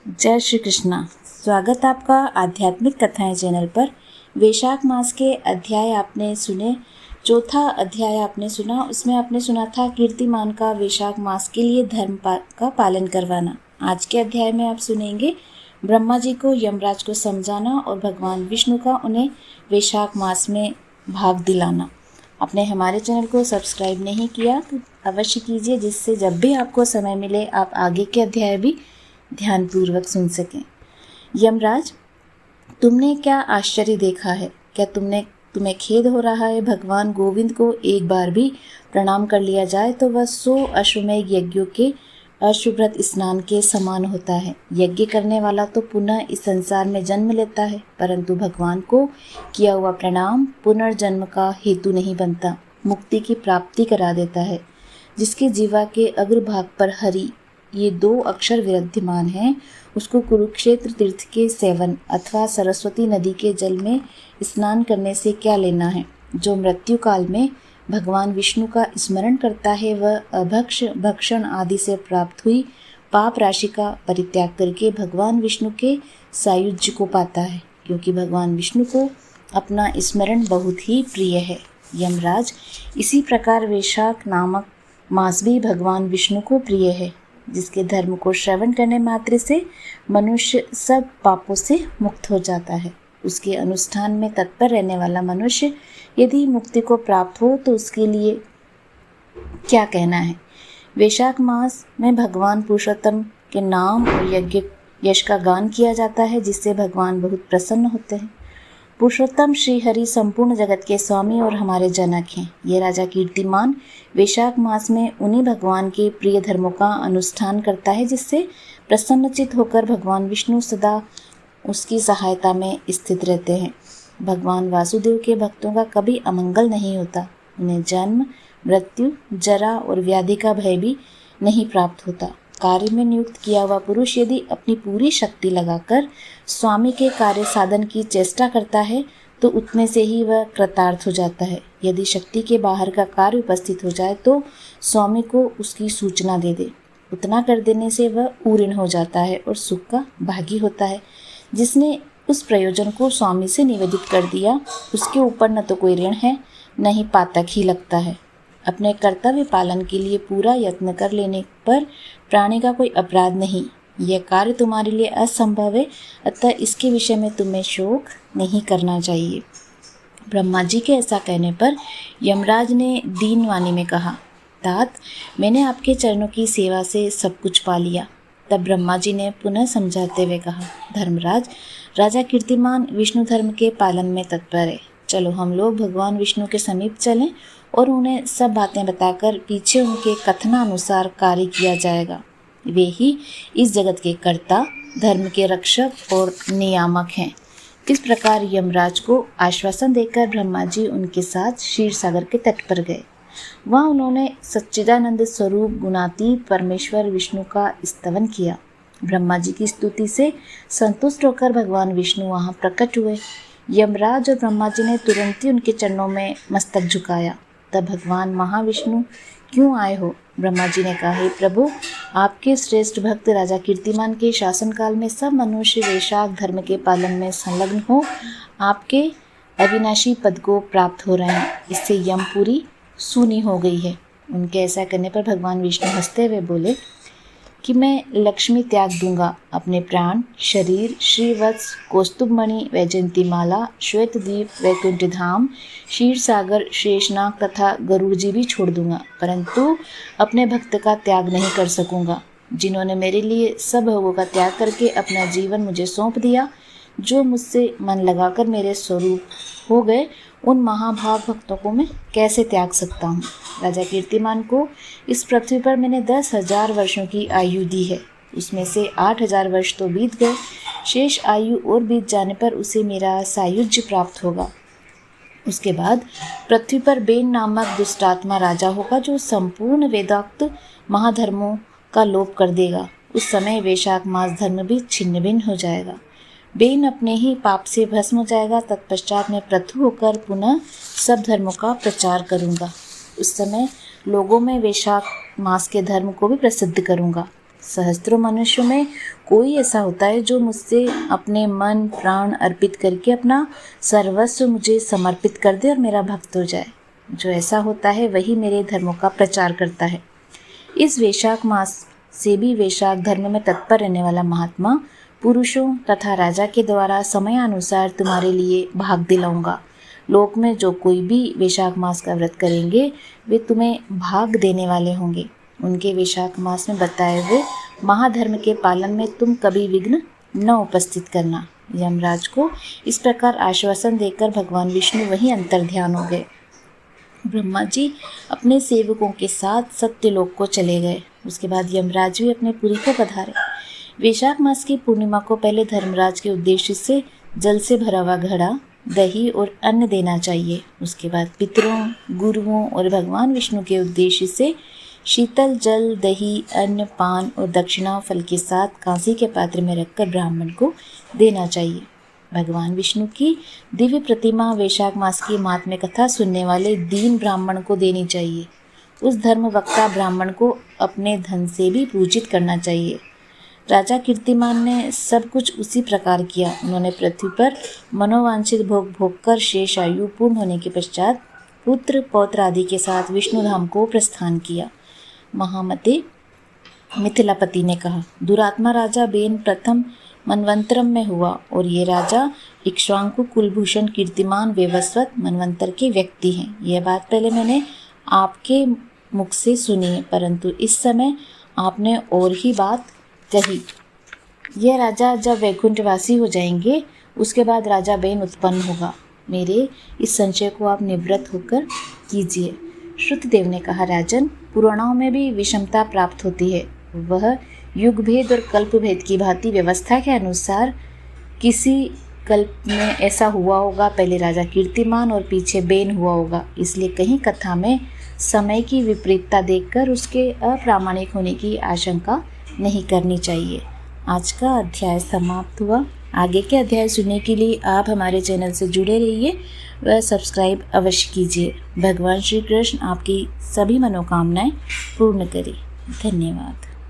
जय श्री कृष्णा। स्वागत आपका आध्यात्मिक कथाएं चैनल पर। वैशाख मास के अध्याय आपने सुने। चौथा अध्याय आपने सुना, उसमें आपने सुना था कीर्तिमान का वैशाख मास के लिए धर्म का पालन करवाना। आज के अध्याय में आप सुनेंगे ब्रह्मा जी को यमराज को समझाना और भगवान विष्णु का उन्हें वैशाख मास में भाग दिलाना। आपने हमारे चैनल को सब्सक्राइब नहीं किया तो अवश्य कीजिए, जिससे जब भी आपको समय मिले आप आगे के अध्याय भी ध्यानपूर्वक सुन सकें। यमराज, तुमने क्या आश्चर्य देखा है? क्या तुम्हें खेद हो रहा है? भगवान गोविंद को एक बार भी प्रणाम कर लिया जाए तो वह 100 अश्वमेध यज्ञों के अशुभ्रत स्नान के समान होता है। यज्ञ करने वाला तो पुनः इस संसार में जन्म लेता है, परंतु भगवान को किया हुआ प्रणाम पुनर्जन्म का हेतु नहीं बनता, मुक्ति की प्राप्ति करा देता है। जिसके जीवा के अग्रभाग पर हरि ये 2 अक्षर विराजमान हैं, उसको कुरुक्षेत्र तीर्थ के सेवन अथवा सरस्वती नदी के जल में स्नान करने से क्या लेना है। जो मृत्यु काल में भगवान विष्णु का स्मरण करता है वह अभक्ष भक्षण आदि से प्राप्त हुई पाप राशि का परित्याग करके भगवान विष्णु के सायुज्य को पाता है, क्योंकि भगवान विष्णु को अपना स्मरण बहुत ही प्रिय है। यमराज, इसी प्रकार वैशाख नामक मास भी भगवान विष्णु को प्रिय है, जिसके धर्म को श्रवण करने मात्र से मनुष्य सब पापों से मुक्त हो जाता है। उसके अनुष्ठान में तत्पर रहने वाला मनुष्य यदि मुक्ति को प्राप्त हो तो उसके लिए क्या कहना है। वैशाख मास में भगवान पुरुषोत्तम के नाम और यज्ञ यश का गान किया जाता है, जिससे भगवान बहुत प्रसन्न होते हैं। पुरुषोत्तम श्री हरि संपूर्ण जगत के स्वामी और हमारे जनक हैं। ये राजा कीर्तिमान वैशाख मास में उन्हीं भगवान के प्रिय धर्मों का अनुष्ठान करता है, जिससे प्रसन्नचित होकर भगवान विष्णु सदा उसकी सहायता में स्थित रहते हैं। भगवान वासुदेव के भक्तों का कभी अमंगल नहीं होता। उन्हें जन्म, मृत्यु, जरा और व्याधि का भय भी नहीं प्राप्त होता। कार्य में नियुक्त किया हुआ पुरुष यदि अपनी पूरी शक्ति लगाकर स्वामी के कार्य साधन की चेष्टा करता है तो उतने से ही वह कृतार्थ हो जाता है। यदि शक्ति के बाहर का कार्य उपस्थित हो जाए तो स्वामी को उसकी सूचना दे दे। उतना कर देने से वह ऊऋण हो जाता है और सुख का भागी होता है। जिसने उस प्रयोजन को स्वामी से निवेदित कर दिया, उसके ऊपर न तो कोई ऋण है, न ही पातक ही लगता है। अपने कर्तव्य पालन के लिए पूरा यत्न कर लेने पर प्राणी का कोई अपराध नहीं। यह कार्य तुम्हारे लिए असंभव है, अतः इसके विषय में तुम्हें शोक नहीं करना चाहिए। ब्रह्मा जी के ऐसा कहने पर यमराज ने दीन वाणी में कहा, तात, मैंने आपके चरणों की सेवा से सब कुछ पा लिया। तब ब्रह्मा जी ने पुनः समझाते हुए कहा, धर्मराज, राजा कीर्तिमान विष्णु धर्म के पालन में तत्पर है। चलो हम लोग भगवान विष्णु के समीप चलें और उन्हें सब बातें बताकर पीछे उनके कथनानुसार कार्य किया जाएगा। वे ही इस जगत के कर्ता, धर्म के रक्षक और नियामक हैं। इस प्रकार यमराज को आश्वासन देकर ब्रह्मा जी उनके साथ क्षीर सागर के तट पर गए। वहाँ उन्होंने सच्चिदानंद स्वरूप गुणातीत परमेश्वर विष्णु का स्तवन किया। ब्रह्मा जी की स्तुति से संतुष्ट होकर भगवान विष्णु वहाँ प्रकट हुए। यमराज और ब्रह्मा जी ने तुरंत ही उनके चरणों में मस्तक झुकाया। तब भगवान महाविष्णु, क्यों आए हो? ब्रह्मा जी ने कहा, हे प्रभु, आपके श्रेष्ठ भक्त राजा कीर्तिमान के शासनकाल में सब मनुष्य वैशाख धर्म के पालन में संलग्न हो आपके अविनाशी पद को प्राप्त हो रहे हैं। इससे यमपुरी सूनी हो गई है। उनके ऐसा करने पर भगवान विष्णु हंसते हुए बोले कि मैं लक्ष्मी त्याग दूंगा। अपने प्राण, शरीर, श्रीवत्स, कौस्तुभमणि, वैजयंतीमाला, श्वेतद्वीप, वैकुंठ धाम, क्षीर सागर, शेषनाग तथा गरुड़ जी भी छोड़ दूंगा, परंतु अपने भक्त का त्याग नहीं कर सकूंगा। जिन्होंने मेरे लिए सब भोगों का त्याग करके अपना जीवन मुझे सौंप दिया, जो मुझसे मन लगाकर मेरे स्वरूप हो गए, उन महाभाग भक्तों को मैं कैसे त्याग सकता हूँ। राजा कीर्तिमान को इस पृथ्वी पर मैंने 10,000 वर्षों की आयु दी है। उसमें से 8,000 वर्ष तो बीत गए। शेष आयु और बीत जाने पर उसे मेरा सायुज्य प्राप्त होगा। उसके बाद पृथ्वी पर बेन नामक दुष्टात्मा राजा होगा, जो संपूर्ण वेदोक्त महाधर्मों का लोप कर देगा। उस समय वैशाख मास धर्म भी छिन्न भिन्न हो जाएगा। बेन अपने ही पाप से भस्म हो जाएगा। तत्पश्चात मैं पृथु होकर पुनः सब धर्मों का प्रचार करूंगा। उस समय लोगों में वैशाख मास के धर्म को भी प्रसिद्ध करूंगा। सहस्त्रों मनुष्यों में कोई ऐसा होता है जो मुझसे अपने मन प्राण अर्पित करके अपना सर्वस्व मुझे समर्पित कर दे और मेरा भक्त हो जाए। जो ऐसा होता है वही मेरे धर्मों का प्रचार करता है। इस वैशाख मास से भी वैशाख धर्म में तत्पर रहने वाला महात्मा पुरुषों तथा राजा के द्वारा समयानुसार तुम्हारे लिए भाग दिलाऊंगा। लोक में जो कोई भी वैशाख मास का व्रत करेंगे वे तुम्हें भाग देने वाले होंगे। उनके वैशाख मास में बताए हुए महाधर्म के पालन में तुम कभी विघ्न न उपस्थित करना। यमराज को इस प्रकार आश्वासन देकर भगवान विष्णु वहीं अंतर्ध्यान हो गए। ब्रह्मा जी अपने सेवकों के साथ सत्यलोक को चले गए। उसके बाद यमराज भी अपने पुरी को पधारे। वैशाख मास की पूर्णिमा को पहले धर्मराज के उद्देश्य से जल से भरा हुआ घड़ा, दही और अन्न देना चाहिए। उसके बाद पितरों, गुरुओं और भगवान विष्णु के उद्देश्य से शीतल जल, दही, अन्न, पान और दक्षिणा फल के साथ कांसी के पात्र में रखकर ब्राह्मण को देना चाहिए। भगवान विष्णु की दिव्य प्रतिमा वैशाख मास की महात्म्य कथा सुनने वाले दीन ब्राह्मण को देनी चाहिए। उस धर्म वक्ता ब्राह्मण को अपने धन से भी पूजित करना चाहिए। राजा कीर्तिमान ने सब कुछ उसी प्रकार किया। उन्होंने पृथ्वी पर मनोवांछित भोग भोग कर शेष आयु पूर्ण होने के पश्चात पुत्र पौत्र आदि के साथ विष्णुधाम को प्रस्थान किया। महामते मिथिलापति ने कहा, दुरात्मा राजा बेन प्रथम मनवंतरम में हुआ और ये राजा इक्ष्वाकु कुलभूषण कीर्तिमान वेवस्वत मनवंतर के व्यक्ति हैं। यह बात पहले मैंने आपके मुख से सुनी है, परंतु इस समय आपने और ही बात कही। यह राजा जब वैकुंठवासी हो जाएंगे उसके बाद राजा बेन उत्पन्न होगा। मेरे इस संशय को आप निवृत्त होकर कीजिए। श्रुतदेव ने कहा, राजन, पुराणों में भी विषमता प्राप्त होती है। वह युग भेद और कल्प भेद की भांति व्यवस्था के अनुसार किसी कल्प में ऐसा हुआ होगा, पहले राजा कीर्तिमान और पीछे बेन हुआ होगा। इसलिए कहीं कथा में समय की विपरीतता देखकर उसके अप्रामाणिक होने की आशंका नहीं करनी चाहिए। आज का अध्याय समाप्त हुआ। आगे के अध्याय सुनने के लिए आप हमारे चैनल से जुड़े रहिए व सब्सक्राइब अवश्य कीजिए। भगवान श्री कृष्ण आपकी सभी मनोकामनाएं पूर्ण करें। धन्यवाद।